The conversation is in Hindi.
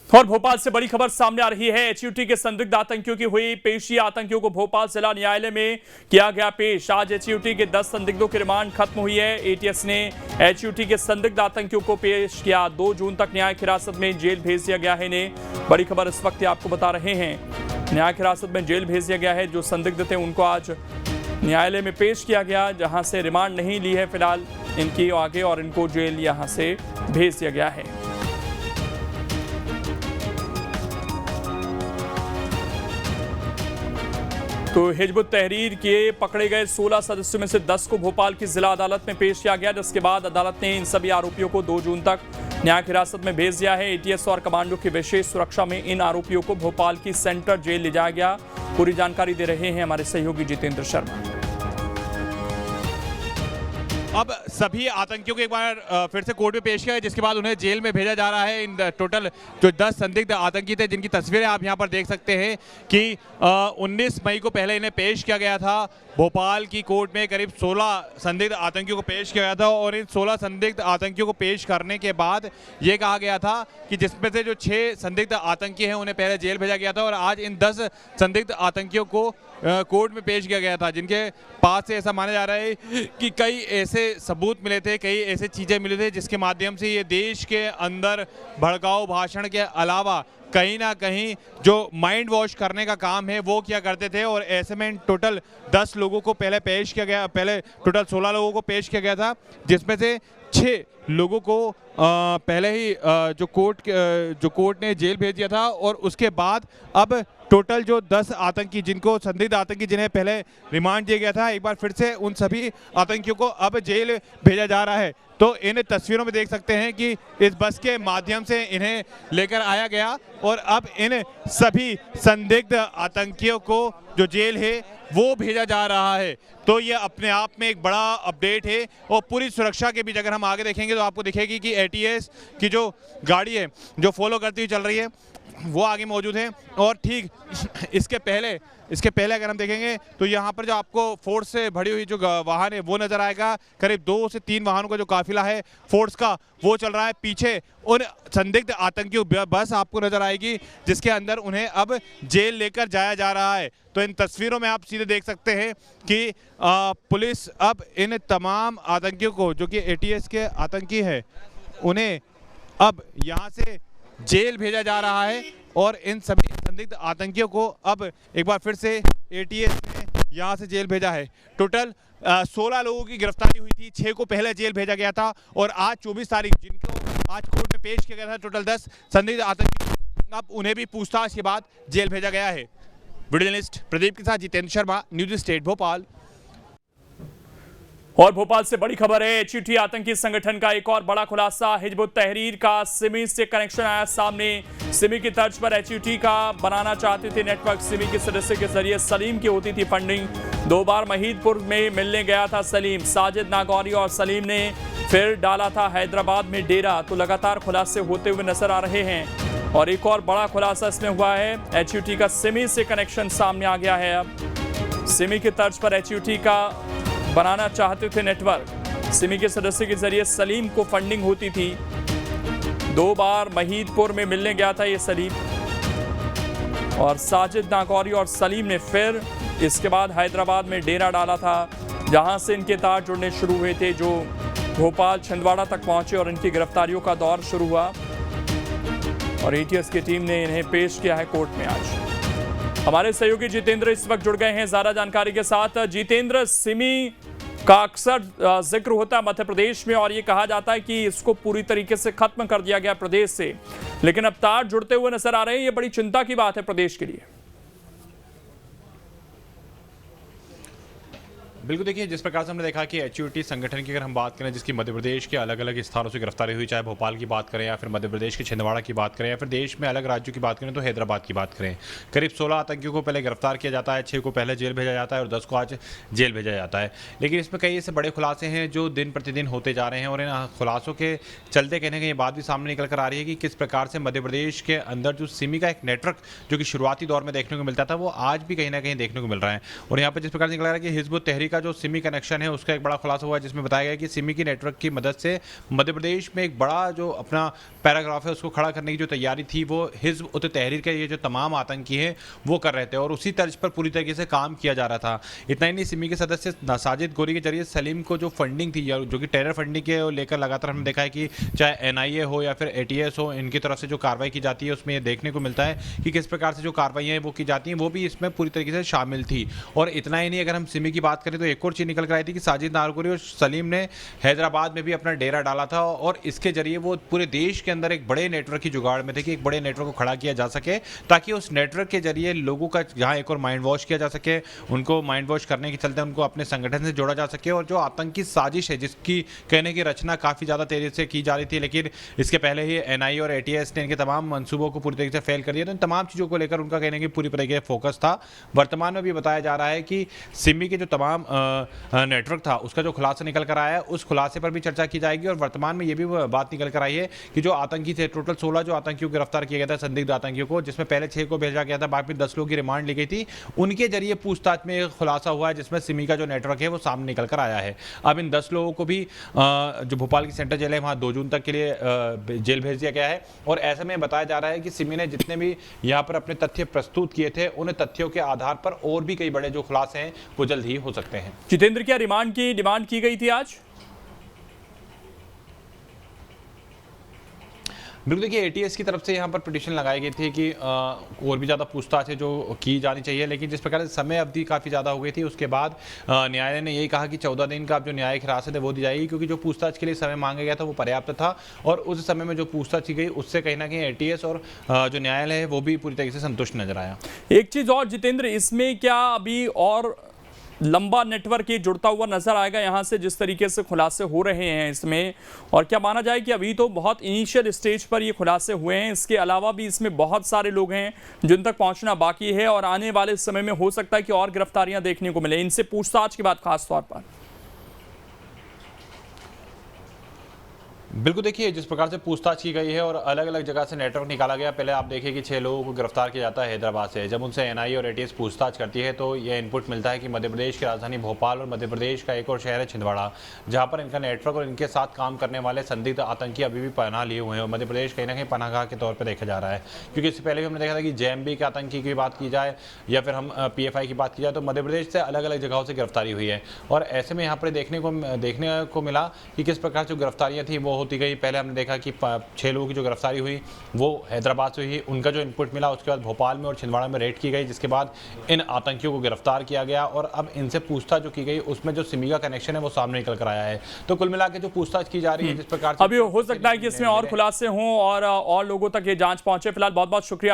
और भोपाल से बड़ी खबर सामने आ रही है। एचयूटी के संदिग्ध आतंकियों की हुई पेशी। आतंकियों को भोपाल जिला न्यायालय में किया गया पेश। आज एचयूटी के 10 संदिग्धों की रिमांड खत्म हुई है। एटीएस ने एचयूटी के संदिग्ध आतंकियों को पेश किया। 2 जून तक न्यायिक हिरासत में जेल भेज दिया गया है इन्हें। बड़ी खबर इस वक्त आपको बता रहे हैं, न्यायिक हिरासत में जेल भेज दिया गया है। जो संदिग्ध थे उनको आज न्यायालय में पेश किया गया, जहां से रिमांड नहीं ली है फिलहाल इनकी आगे, और इनको जेल यहां से भेज दिया गया है। तो हिजबुत तहरीर के पकड़े गए 16 सदस्यों में से 10 को भोपाल की जिला अदालत में पेश किया गया, जिसके बाद अदालत ने इन सभी आरोपियों को 2 जून तक न्यायिक हिरासत में भेज दिया है। एटीएस और कमांडो की विशेष सुरक्षा में इन आरोपियों को भोपाल की सेंट्रल जेल ले जाया गया। पूरी जानकारी दे रहे हैं हमारे सहयोगी जितेंद्र शर्मा। अब सभी आतंकियों को एक बार फिर से कोर्ट में पेश किया है, जिसके बाद उन्हें जेल में भेजा जा रहा है। इन टोटल जो 10 संदिग्ध आतंकी थे, जिनकी तस्वीरें आप यहां पर देख सकते हैं कि 19 मई को पहले इन्हें पेश किया गया था भोपाल की कोर्ट में। करीब 16 संदिग्ध आतंकियों को पेश किया गया था, और इन 16 संदिग्ध आतंकियों को पेश करने के बाद ये कहा गया था कि जिसमें से जो 6 संदिग्ध आतंकी हैं उन्हें पहले जेल भेजा गया था, और आज इन 10 संदिग्ध आतंकियों को कोर्ट में पेश किया गया था, जिनके पास से ऐसा माना जा रहा है कि कई ऐसे सबूत मिले थे, कई ऐसे चीज़ें मिले थे जिसके माध्यम से ये देश के अंदर भड़काऊ भाषण के अलावा कहीं ना कहीं जो माइंड वॉश करने का काम है वो किया करते थे। और ऐसे में टोटल 10 लोगों को पहले पेश किया गया, पहले टोटल 16 लोगों को पेश किया गया था, जिसमें से 6 लोगों को पहले ही जो कोर्ट ने जेल भेज दिया था। और उसके बाद अब टोटल जो 10 आतंकी, जिनको संदिग्ध आतंकी जिन्हें पहले रिमांड दिया गया था, एक बार फिर से उन सभी आतंकियों को अब जेल भेजा जा रहा है। तो इन तस्वीरों में देख सकते हैं कि इस बस के माध्यम से इन्हें लेकर आया गया, और अब इन सभी संदिग्ध आतंकियों को जो जेल है वो भेजा जा रहा है। तो ये अपने आप में एक बड़ा अपडेट है। और पूरी सुरक्षा के बीच अगर हम आगे देखेंगे तो आपको दिखेगी कि एटीएस की जो गाड़ी है जो फॉलो करती हुई चल रही है वो आगे मौजूद है। और ठीक इसके पहले अगर हम देखेंगे तो यहाँ पर जो आपको फोर्स से भरी हुई जो वाहन है वो नजर आएगा। करीब 2 से 3 वाहनों का जो काफिला है फोर्स का वो चल रहा है। पीछे उन संदिग्ध आतंकियों बस आपको नजर आएगी, जिसके अंदर उन्हें अब जेल लेकर जाया जा रहा है। तो इन तस्वीरों में आप सीधे देख सकते हैं कि पुलिस अब इन तमाम आतंकियों को, जो कि एटीएस के आतंकी है, उन्हें अब यहाँ से जेल भेजा जा रहा है। और इन सभी संदिग्ध आतंकियों को अब एक बार फिर से एटीएस ने यहाँ से जेल भेजा है। टोटल 16 लोगों की गिरफ्तारी हुई थी, 6 को पहले जेल भेजा गया था, और आज 24 तारीख जिनको आज कोर्ट में पेश किया गया था, टोटल 10 संदिग्ध आतंकी, अब उन्हें भी पूछताछ के बाद जेल भेजा गया है। वीडियो जर्नलिस्ट प्रदीप के साथ जितेंद्र शर्मा, न्यूज स्टेट भोपाल। और भोपाल से बड़ी खबर है, एचयूटी आतंकी संगठन का एक और बड़ा खुलासा। हिजबुत तहरीर का सिमी से कनेक्शन आया सामने। सिमी की तर्ज पर एचयूटी का बनाना चाहते थे नेटवर्क। सिमी के सदस्य के जरिए सलीम की होती थी फंडिंग। 2 बार महीदपुर में मिलने गया था सलीम। साजिद नागौरी और सलीम ने फिर डाला था हैदराबाद में डेरा। तो लगातार खुलासे होते हुए नजर आ रहे हैं, और एक और बड़ा खुलासा इसमें हुआ है। एचयूटी का सिमी से कनेक्शन सामने आ गया है। अब सिमी की तर्ज पर एचयूटी का बनाना चाहते थे नेटवर्क। सिमी के सदस्य के जरिए सलीम को फंडिंग होती थी। 2 बार महीदपुर में मिलने गया था ये सलीम, और साजिद नागौरी और सलीम ने फिर इसके बाद हैदराबाद में डेरा डाला था, जहां से इनके तार जुड़ने शुरू हुए थे, जो भोपाल छिंदवाड़ा तक पहुंचे और इनकी गिरफ्तारियों का दौर शुरू हुआ। और एटीएस की टीम ने इन्हें पेश किया है कोर्ट में आज। हमारे सहयोगी जितेंद्र इस वक्त जुड़ गए हैं ज्यादा जानकारी के साथ। जितेंद्र, सिमी का अक्सर जिक्र होता है मध्य प्रदेश में, और ये कहा जाता है कि इसको पूरी तरीके से खत्म कर दिया गया प्रदेश से, लेकिन अब तार जुड़ते हुए नजर आ रहे हैं। ये बड़ी चिंता की बात है प्रदेश के लिए। बिल्कुल, देखिए जिस प्रकार से हमने देखा कि एचयूटी संगठन की अगर हम बात करें, जिसकी मध्य प्रदेश के अलग अलग स्थानों से गिरफ्तारी हुई, चाहे भोपाल की बात करें या फिर मध्य प्रदेश के छिंदवाड़ा की बात करें या फिर देश में अलग राज्यों की बात करें तो हैदराबाद की बात करें, करीब 16 आतंकियों को पहले गिरफ्तार किया जाता है, 6 को पहले जेल भेजा जाता है और 10 को आज जेल भेजा जाता है। लेकिन इसमें कई ऐसे बड़े खुलासे हैं जो दिन प्रतिदिन होते जा रहे हैं, और इन खुलासों के चलते कहने की ये बात भी सामने निकल कर आ रही है कि किस प्रकार से मध्य प्रदेश के अंदर जो सिमी का एक नेटवर्क जो कि शुरुआती दौर में देखने को मिलता था, वो आज भी कहीं ना कहीं देखने को मिल रहा है। और यहाँ पर जिस प्रकार से निकल रहा है कि हिजबुत तहरीर का का जो सिमी कनेक्शन है उसका एक बड़ा खुलासा हुआ है, जिसमें बताया गया कि सिमी की नेटवर्क की मदद से मध्य प्रदेश में एक बड़ा जो अपना पैराग्राफ है उसको खड़ा करने की जो तैयारी थी वो हिजब उत तहरीर के ये जो तमाम आतंकी हैं वो कर रहे थे और उसी तर्ज पर पूरी तरीके से काम किया जा रहा था। इतना ही नहीं, सिमी के सदस्य साजिद गोरी के जरिए सलीम को जो फंडिंग थी जो कि टेरर फंडिंग के लेकर लगातार हमने देखा है कि चाहे NIA हो या फिर ATS हो, इनकी तरफ से जो कार्रवाई की जाती है उसमें ये देखने को मिलता है कि किस प्रकार से जो कार्रवाइयाँ वो की जाती हैं वो भी इसमें पूरी तरीके से शामिल थी। और इतना ही नहीं, अगर हम सिमी की बात करें तो एक और चीज़ निकल कर आई थी कि साजिद नारगोरी और सलीम ने हैदराबाद में भी अपना डेरा डाला था और इसके जरिए वो पूरे देश के अंदर एक बड़े नेटवर्क की जुगाड़ में थे कि एक बड़े नेटवर्क को खड़ा किया जा सके ताकि उस नेटवर्क के जरिए लोगों का जहाँ एक और माइंड वॉश किया जा सके, उनको माइंड वॉश करने के चलते उनको अपने संगठन से जोड़ा जा सके। और जो आतंकी साजिश है जिसकी कहने की रचना काफ़ी ज़्यादा तेज़ी से की जा रही थी, लेकिन इसके पहले ही NIA और ATS ने इनके तमाम मंसूबों को पूरी तरीके से फेल कर दिया, तो इन तमाम चीज़ों को लेकर उनका कहने की पूरी तरीके से फोकस था। वर्तमान में भी बताया जा रहा है कि सिमी के जो तमाम नेटवर्क था उसका जो खुलासा निकल कर आया है उस खुलासे पर भी चर्चा की जाएगी। और वर्तमान में ये भी बात निकल कर आई है कि जो आतंकी थे, टोटल 16 जो आतंकियों को गिरफ्तार किया गया था, संदिग्ध आतंकियों को, जिसमें पहले 6 को भेजा गया था, बाकी 10 लोगों की रिमांड ली गई थी, उनके जरिए पूछताछ में एक खुलासा हुआ है जिसमें सिमी का जो नेटवर्क है वो सामने निकल कर आया है। अब इन 10 लोगों को भी जो भोपाल की सेंट्रल जेल है वहाँ 2 जून तक के लिए जेल भेज दिया गया है। और ऐसे में बताया जा रहा है कि सिमी ने जितने भी यहाँ पर अपने तथ्य प्रस्तुत किए थे उन तथ्यों के आधार पर और भी कई बड़े जो खुलासे हैं वो जल्द ही हो सकते हैं। जितेंद्र, क्या रिमांड की डिमांड की गई थी आज? बिल्कुल, देखिए ATS की तरफ से यहाँ पर पिटीशन लगाई गई थी कि और भी ज़्यादा पूछताछ है जो की जानी चाहिए, लेकिन जिस प्रकार से समय अवधि काफ़ी ज़्यादा हो गई थी उसके बाद न्यायालय ने यही कहा कि 14 दिन का जो न्यायिक हिरासत है वो दी जाएगी, क्योंकि जो पूछताछ के लिए समय मांगा गया था वो पर्याप्त था और उस समय में जो पूछताछ की गई उससे कहीं ना कहीं ATS और जो न्यायालय है वो भी पूरी तरीके से संतुष्ट नजर आया। एक चीज़ और जितेंद्र, इसमें क्या अभी और लंबा नेटवर्क ये जुड़ता हुआ नजर आएगा यहाँ से, जिस तरीके से खुलासे हो रहे हैं इसमें? और क्या माना जाए कि अभी तो बहुत इनिशियल स्टेज पर ये खुलासे हुए हैं, इसके अलावा भी इसमें बहुत सारे लोग हैं जिन तक पहुंचना बाकी है और आने वाले समय में हो सकता है कि और गिरफ्तारियां देखने को मिले इनसे पूछताछ के बाद खास तौर पर? बिल्कुल, देखिए जिस प्रकार से पूछताछ की गई है और अलग अलग जगह से नेटवर्क निकाला गया। पहले आप देखिए कि 6 लोगों को गिरफ्तार किया जाता है हैदराबाद से। जब उनसे NIA और ATS पूछताछ करती है तो यह इनपुट मिलता है कि मध्य प्रदेश की राजधानी भोपाल और मध्य प्रदेश का एक और शहर है छिंदवाड़ा, जहाँ पर इनका नेटवर्क और इनके साथ काम करने वाले संदिग्ध आतंकी अभी भी पनाह लिए हुए हैं और मध्य प्रदेश कहीं ना कहीं पनाहगाह के तौर पर देखा जा रहा है। क्योंकि इससे पहले भी हमने देखा था कि JMB के आतंकी की बात की जाए या फिर हम PFI की बात की जाए तो मध्य प्रदेश से अलग अलग जगहों से गिरफ्तारी हुई है। और ऐसे में यहाँ पर देखने को मिला कि किस प्रकार से गिरफ्तारियाँ थी वो होती गई। पहले हमने देखा कि 6 लोगों की जो गिरफ्तारी हुई वो हैदराबाद से हुई, उनका जो इनपुट मिला उसके बाद भोपाल में और छिंदवाड़ा में रेड की गई, जिसके बाद इन आतंकियों को गिरफ्तार किया गया और अब इनसे पूछताछ जो की गई उसमें जो सिमी का कनेक्शन है वो सामने निकल कर आया है। तो कुल मिला के जो पूछताछ की जा रही है जिस प्रकार से अभी हो सकता है कि इसमें और खुलासे हों और लोगों तक ये जांच पहुंचे। फिलहाल बहुत बहुत शुक्रिया।